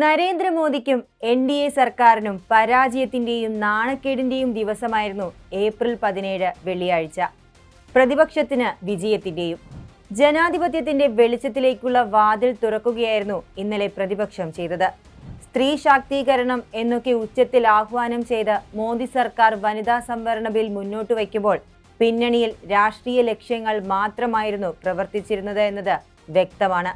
നരേന്ദ്രമോദിക്കും NDA സർക്കാരിനും പരാജയത്തിന്റെയും നാണക്കേടിന്റെയും ദിവസമായിരുന്നു April 17 വെള്ളിയാഴ്ച. പ്രതിപക്ഷത്തിന് വിജയത്തിന്റെയും. ജനാധിപത്യത്തിന്റെ വെളിച്ചത്തിലേക്കുള്ള വാതിൽ തുറക്കുകയായിരുന്നു ഇന്നലെ പ്രതിപക്ഷം ചെയ്തത്. സ്ത്രീ ശാക്തീകരണം എന്നൊക്കെ ഉച്ചത്തിൽ ആഹ്വാനം ചെയ്ത് മോദി സർക്കാർ വനിതാ സംവരണ ബിൽ മുന്നോട്ട് വയ്ക്കുമ്പോൾ പിന്നണിയിൽ രാഷ്ട്രീയ ലക്ഷ്യങ്ങൾ മാത്രമായിരുന്നു പ്രവർത്തിച്ചിരുന്നത് എന്നത് വ്യക്തമാണ്.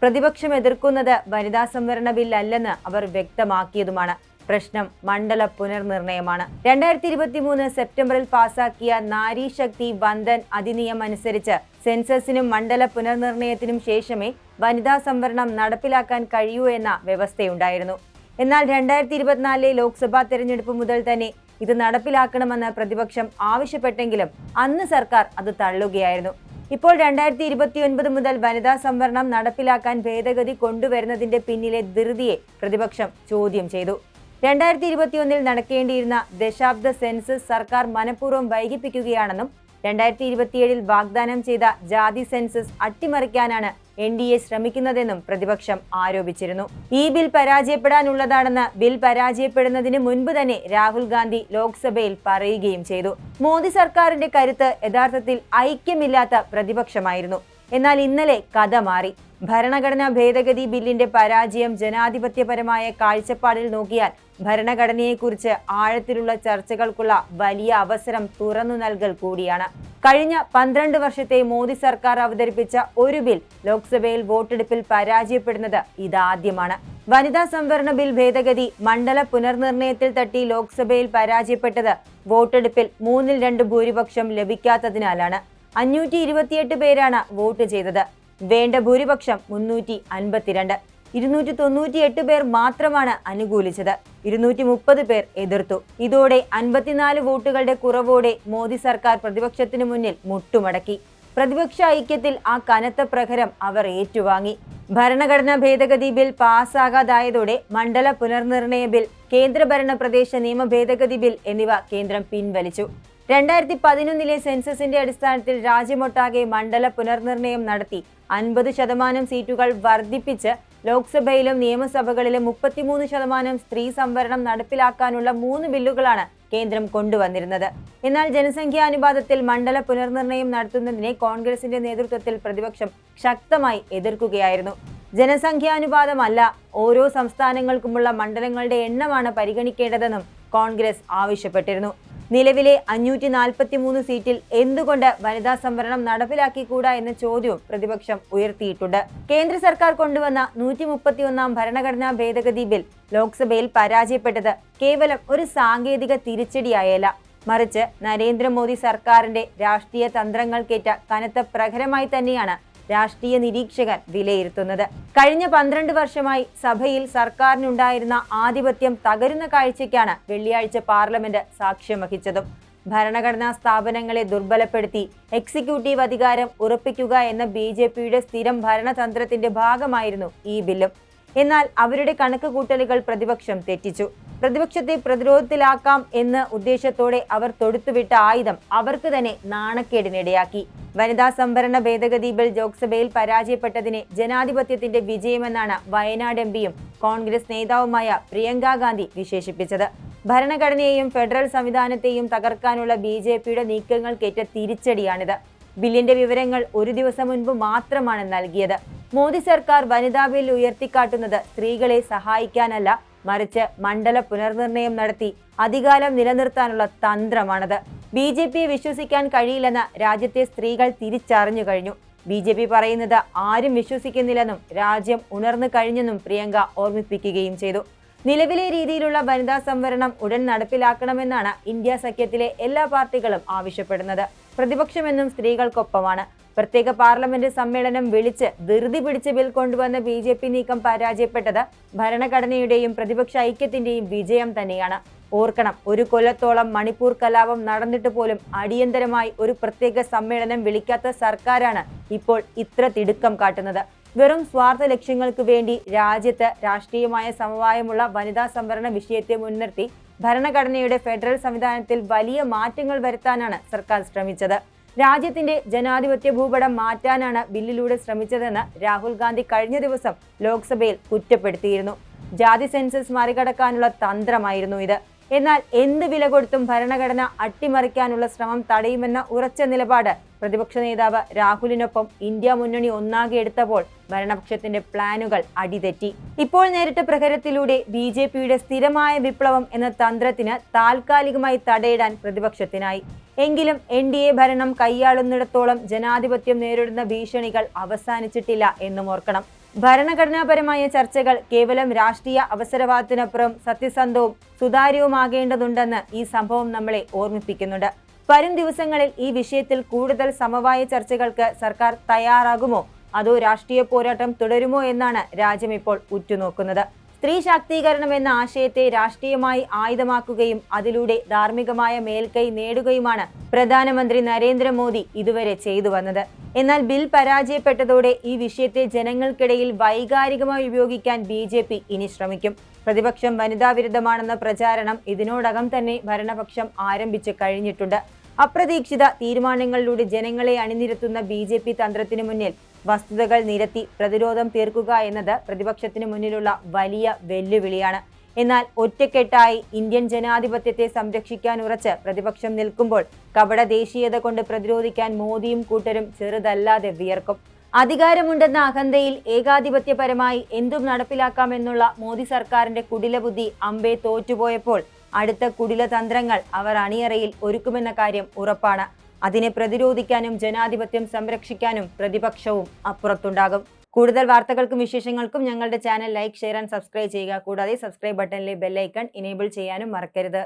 പ്രതിപക്ഷം എതിർക്കുന്നത് വനിതാ സംവരണ ബിൽ അല്ലെന്ന് അവർ വ്യക്തമാക്കിയതുമാണ്. പ്രശ്നം മണ്ഡല പുനർനിർണയമാണ്. 2023 സെപ്റ്റംബറിൽ പാസാക്കിയ നാരി ശക്തി വന്ദൻ അധിനിയമം അനുസരിച്ച് സെൻസസിനും മണ്ഡല പുനർനിർണയത്തിനും ശേഷമേ വനിതാ സംവരണം നടപ്പിലാക്കാൻ കഴിയൂ എന്ന വ്യവസ്ഥയുണ്ടായിരുന്നു. എന്നാൽ 2024 ലോക്സഭാ തെരഞ്ഞെടുപ്പ് മുതൽ തന്നെ ഇത് നടപ്പിലാക്കണമെന്ന് പ്രതിപക്ഷം ആവശ്യപ്പെട്ടെങ്കിലും അന്ന് സർക്കാർ അത് തള്ളുകയായിരുന്നു. ഇപ്പോൾ 2029 മുതൽ വനിതാ സംവരണം നടപ്പിലാക്കാൻ ഭേദഗതി കൊണ്ടുവരുന്നതിന്റെ പിന്നിലെ ധൃതിയെ പ്രതിപക്ഷം ചോദ്യം ചെയ്തു. 2021 നടക്കേണ്ടിയിരുന്ന ദശാബ്ദ സെൻസസ് സർക്കാർ മനഃപൂർവ്വം വൈകിപ്പിക്കുകയാണെന്നും 2027 വാഗ്ദാനം ചെയ്ത ജാതി സെൻസസ് അട്ടിമറിക്കാനാണ് NDA ശ്രമിക്കുന്നതെന്നും പ്രതിപക്ഷം ആരോപിച്ചിരുന്നു. ഈ ബിൽ പരാജയപ്പെടാനുള്ളതാണെന്ന് ബിൽ പരാജയപ്പെടുന്നതിന് മുൻപ് തന്നെ രാഹുൽ ഗാന്ധി ലോക്സഭയിൽ പറയുകയും ചെയ്തു. മോദി സർക്കാരിന്റെ കരുത്ത് യഥാർത്ഥത്തിൽ ഐക്യമില്ലാത്ത പ്രതിപക്ഷമായിരുന്നു. എന്നാൽ ഇന്നലെ കഥ മാറി. ഭരണഘടനാ ഭേദഗതി ബില്ലിന്റെ പരാജയം ജനാധിപത്യപരമായ കാഴ്ചപ്പാടിൽ നോക്കിയാൽ ഭരണഘടനയെക്കുറിച്ച് ആഴത്തിലുള്ള ചർച്ചകൾക്കുള്ള വലിയ അവസരം തുറന്നു നൽകൽ കൂടിയാണ്. കഴിഞ്ഞ 12 വർഷത്തെ മോദി സർക്കാർ അവതരിപ്പിച്ച ഒരു ബിൽ ലോക്സഭയിൽ വോട്ടെടുപ്പിൽ പരാജയപ്പെടുന്നത് ഇതാദ്യമാണ്. വനിതാ സംവരണ ബിൽ ഭേദഗതി മണ്ഡല പുനർനിർണയത്തിൽ തട്ടി ലോക്സഭയിൽ പരാജയപ്പെട്ടത് വോട്ടെടുപ്പിൽ 3/2 ഭൂരിപക്ഷം ലഭിക്കാത്തതിനാലാണ്. 528 പേരാണ് വോട്ട് ചെയ്തത്. വേണ്ട ഭൂരിപക്ഷം 352. 298 പേർ മാത്രമാണ് അനുകൂലിച്ചത്. 230 പേർ എതിർത്തു. ഇതോടെ 54 വോട്ടുകളുടെ കുറവോടെ മോദി സർക്കാർ പ്രതിപക്ഷത്തിനു മുന്നിൽ മുട്ടുമടക്കി. പ്രതിപക്ഷ ഐക്യത്തിൽ ആ കനത്ത പ്രഹരം അവർ ഏറ്റുവാങ്ങി. ഭരണഘടനാ ഭേദഗതി ബിൽ പാസ്സാകാതായതോടെ മണ്ഡല പുനർനിർണയ ബിൽ, കേന്ദ്രഭരണ പ്രദേശ നിയമ ഭേദഗതി ബിൽ എന്നിവ കേന്ദ്രം പിൻവലിച്ചു. 2011 സെൻസസിന്റെ അടിസ്ഥാനത്തിൽ രാജ്യമൊട്ടാകെ മണ്ഡല പുനർനിർണയം നടത്തി 50% സീറ്റുകൾ വർദ്ധിപ്പിച്ച് ലോക്സഭയിലും നിയമസഭകളിലും 33% സ്ത്രീ സംവരണം നടപ്പിലാക്കാനുള്ള 3 ബില്ലുകളാണ് കേന്ദ്രം കൊണ്ടുവന്നിരുന്നത്. എന്നാൽ ജനസംഖ്യാനുപാതത്തിൽ മണ്ഡല പുനർനിർണയം നടത്തുന്നതിനെ കോൺഗ്രസിന്റെ നേതൃത്വത്തിൽ പ്രതിപക്ഷം ശക്തമായി എതിർക്കുകയായിരുന്നു. ജനസംഖ്യാനുപാതമല്ല, ഓരോ സംസ്ഥാനങ്ങൾക്കുമുള്ള മണ്ഡലങ്ങളുടെ എണ്ണമാണ് പരിഗണിക്കേണ്ടതെന്നും കോൺഗ്രസ് ആവശ്യപ്പെട്ടിരുന്നു. നിലവിലെ 543 സീറ്റിൽ എന്തുകൊണ്ട് വനിതാ സംവരണം നടപ്പിലാക്കിക്കൂടാ എന്ന ചോദ്യവും പ്രതിപക്ഷം ഉയർത്തിയിട്ടുണ്ട്. കേന്ദ്ര സർക്കാർ കൊണ്ടുവന്ന 131 ഭരണഘടനാ ഭേദഗതി ബിൽ ലോക്സഭയിൽ പരാജയപ്പെട്ടത് കേവലം ഒരു സാങ്കേതിക തിരിച്ചടിയായല്ല, മറിച്ച് നരേന്ദ്രമോദി സർക്കാരിന്റെ രാഷ്ട്രീയ തന്ത്രങ്ങൾക്കേറ്റ കനത്ത പ്രഹരമായി തന്നെയാണ് രാഷ്ട്രീയ നിരീക്ഷകർ വിലയിരുത്തുന്നത്. കഴിഞ്ഞ 12 വർഷമായി സഭയിൽ സർക്കാരിനുണ്ടായിരുന്ന ആധിപത്യം തകരുന്ന കാഴ്ചയ്ക്കാണ് വെള്ളിയാഴ്ച പാർലമെന്റ് സാക്ഷ്യം വഹിച്ചതും. ഭരണഘടനാ സ്ഥാപനങ്ങളെ ദുർബലപ്പെടുത്തി എക്സിക്യൂട്ടീവ് അധികാരം ഉറപ്പിക്കുക എന്ന BJPയുടെ സ്ഥിരം ഭരണതന്ത്രത്തിന്റെ ഭാഗമായിരുന്നു ഈ ബില്ലും. എന്നാൽ അവരുടെ കണക്കുകൂട്ടലുകൾ പ്രതിപക്ഷം തെറ്റിച്ചു. പ്രതിപക്ഷത്തെ പ്രതിരോധത്തിലാക്കാം എന്ന ഉദ്ദേശത്തോടെ അവർ തൊടുത്തുവിട്ട ആയുധം അവർക്ക് തന്നെ നാണക്കേടിനിടയാക്കി. വനിതാ സംവരണ ഭേദഗതി ബിൽ ലോക്സഭയിൽ പരാജയപ്പെട്ടതിനെ ജനാധിപത്യത്തിന്റെ വിജയമെന്നാണ് വയനാട് MPയും കോൺഗ്രസ് നേതാവുമായ പ്രിയങ്ക ഗാന്ധി വിശേഷിപ്പിച്ചത്. ഭരണഘടനയെയും ഫെഡറൽ സംവിധാനത്തെയും തകർക്കാനുള്ള BJPയുടെ നീക്കങ്ങൾക്കേറ്റ തിരിച്ചടിയാണിത്. ബില്ലിന്റെ വിവരങ്ങൾ ഒരു ദിവസം മുൻപ് മാത്രമാണ് നൽകിയത്. മോദി സർക്കാർ വനിതാ ബിൽ ഉയർത്തിക്കാട്ടുന്നത് സ്ത്രീകളെ സഹായിക്കാനല്ല, മറിച്ച് മണ്ഡല പുനർനിർണയം നടത്തി അധികാരം നിലനിർത്താനുള്ള തന്ത്രമാണത്. BJPയെ വിശ്വസിക്കാൻ കഴിയില്ലെന്ന് രാജ്യത്തെ സ്ത്രീകൾ തിരിച്ചറിഞ്ഞു കഴിഞ്ഞു. BJP പറയുന്നത് ആരും വിശ്വസിക്കുന്നില്ലെന്നും രാജ്യം ഉണർന്നു കഴിഞ്ഞെന്നും പ്രിയങ്ക ഓർമ്മിപ്പിക്കുകയും ചെയ്തു. നിലവിലെ രീതിയിലുള്ള വനിതാ സംവരണം ഉടൻ നടപ്പിലാക്കണമെന്നാണ് ഇന്ത്യ സഖ്യത്തിലെ എല്ലാ പാർട്ടികളും ആവശ്യപ്പെടുന്നത്. പ്രതിപക്ഷമെന്നും സ്ത്രീകൾക്കൊപ്പമാണ്. പ്രത്യേക പാർലമെന്റ് സമ്മേളനം വിളിച്ച് ധൃതി പിടിച്ച് ബിൽ കൊണ്ടുവന്ന BJP നീക്കം പരാജയപ്പെട്ടത് ഭരണഘടനയുടെയും പ്രതിപക്ഷ ഐക്യത്തിന്റെയും വിജയം തന്നെയാണ്. ഓർക്കണം, ഒരു കൊല്ലത്തോളം മണിപ്പൂർ കലാപം നടന്നിട്ട് പോലും അടിയന്തരമായി ഒരു പ്രത്യേക സമ്മേളനം വിളിക്കാത്ത സർക്കാരാണ് ഇപ്പോൾ ഇത്ര തിടുക്കം കാട്ടുന്നത്. വെറും സ്വാർത്ഥ ലക്ഷ്യങ്ങൾക്ക് വേണ്ടി രാജ്യത്ത് രാഷ്ട്രീയമായ സമവായമുള്ള വനിതാ സംവരണ വിഷയത്തെ മുൻനിർത്തി ഭരണഘടനയുടെ ഫെഡറൽ സംവിധാനത്തിൽ വലിയ മാറ്റങ്ങൾ വരുത്താനാണ് സർക്കാർ ശ്രമിച്ചത്. രാജ്യത്തിന്റെ ജനാധിപത്യ ഭൂപടം മാറ്റാനാണ് ബില്ലിലൂടെ ശ്രമിച്ചതെന്ന് രാഹുൽ ഗാന്ധി കഴിഞ്ഞ ദിവസം ലോക്സഭയിൽ കുറ്റപ്പെടുത്തിയിരുന്നു. ജാതി സെൻസസ് മറികടക്കാനുള്ള തന്ത്രമായിരുന്നു ഇത്. എന്നാൽ എന്ത് വില കൊടുത്തും ഭരണഘടന അട്ടിമറിക്കാനുള്ള ശ്രമം തടയുമെന്ന ഉറച്ച നിലപാട് പ്രതിപക്ഷ നേതാവ് രാഹുലിനൊപ്പം ഇന്ത്യ മുന്നണി ഒന്നാകെ എടുത്തപ്പോൾ ഭരണപക്ഷത്തിന്റെ പ്ലാനുകൾ അടിതെറ്റി. ഇപ്പോൾ നേരിട്ട പ്രഹരത്തിലൂടെ BJPയുടെ സ്ഥിരമായ വിപ്ലവം എന്ന തന്ത്രത്തിന് താൽക്കാലികമായി തടയിടാൻ പ്രതിപക്ഷത്തിനായി. എങ്കിലും NDA ഭരണം കൈയാളുന്നിടത്തോളം ജനാധിപത്യം നേരിടുന്ന ഭീഷണികൾ അവസാനിച്ചിട്ടില്ല എന്നും ഓർക്കണം. ഭരണഘടനാപരമായ ചർച്ചകൾ കേവലം രാഷ്ട്രീയ അവസരവാദത്തിനപ്പുറം സത്യസന്ധവും സുതാര്യവുമാകേണ്ടതുണ്ടെന്ന് ഈ സംഭവം നമ്മളെ ഓർമ്മിപ്പിക്കുന്നുണ്ട്. വരും ദിവസങ്ങളിൽ ഈ വിഷയത്തിൽ കൂടുതൽ സമവായ ചർച്ചകൾക്ക് സർക്കാർ തയ്യാറാകുമോ അതോ രാഷ്ട്രീയ പോരാട്ടം തുടരുമോ എന്നാണ് രാജ്യം ഇപ്പോൾ ഉറ്റുനോക്കുന്നത്. സ്ത്രീ ശാക്തീകരണം എന്ന ആശയത്തെ രാഷ്ട്രീയമായി ആയുധമാക്കുകയും അതിലൂടെ ധാർമ്മികമായ മേൽക്കൈ നേടുകയുമാണ് പ്രധാനമന്ത്രി നരേന്ദ്രമോദി ഇതുവരെ ചെയ്തു വന്നത്. എന്നാൽ ബിൽ പരാജയപ്പെട്ടതോടെ ഈ വിഷയത്തെ ജനങ്ങൾക്കിടയിൽ വൈകാരികമായി ഉപയോഗിക്കാൻ BJP ഇനി ശ്രമിക്കും. പ്രതിപക്ഷം വനിതാ വിരുദ്ധമാണെന്ന പ്രചാരണം ഇതിനോടകം തന്നെ ഭരണപക്ഷം ആരംഭിച്ചു കഴിഞ്ഞിട്ടുണ്ട്. അപ്രതീക്ഷിത തീരുമാനങ്ങളിലൂടെ ജനങ്ങളെ അണിനിരത്തുന്ന BJP തന്ത്രത്തിനു മുന്നിൽ വസ്തുതകൾ നിരത്തി പ്രതിരോധം തീർക്കുക എന്നത് പ്രതിപക്ഷത്തിന് മുന്നിലുള്ള വലിയ വെല്ലുവിളിയാണ്. എന്നാൽ ഒറ്റക്കെട്ടായി ഇന്ത്യൻ ജനാധിപത്യത്തെ സംരക്ഷിക്കാൻ ഉറച്ച് പ്രതിപക്ഷം നിൽക്കുമ്പോൾ കപട ദേശീയത കൊണ്ട് പ്രതിരോധിക്കാൻ മോദിയും കൂട്ടരും ചെറുതല്ലാതെ വിയർക്കും. അധികാരമുണ്ടെന്ന അഹന്തയിൽ ഏകാധിപത്യപരമായി എന്തും നടപ്പിലാക്കാമെന്നുള്ള മോദി സർക്കാരിന്റെ കുടിലബുദ്ധി അമ്പേ തോറ്റുപോയപ്പോൾ അടുത്ത കുടില തന്ത്രങ്ങൾ അവർ അണിയറയിൽ ഒരുക്കുമെന്ന കാര്യം ഉറപ്പാണ്. അതിനെ പ്രതിരോധിക്കാനും ജനാധിപത്യം സംരക്ഷിക്കാനും പ്രതിപക്ഷവും അപ്പുറത്തുണ്ടാകും. കൂടുതൽ വാർത്തകൾക്കും വിശേഷങ്ങൾക്കും ഞങ്ങളുടെ channel like, share and subscribe ചെയ്യുക. കൂടാതെ സബ്സ്ക്രൈബ് ബട്ടണിലെ ബെൽ ഐക്കൺ ഇനേബിൾ ചെയ്യാനും മറക്കരുത്.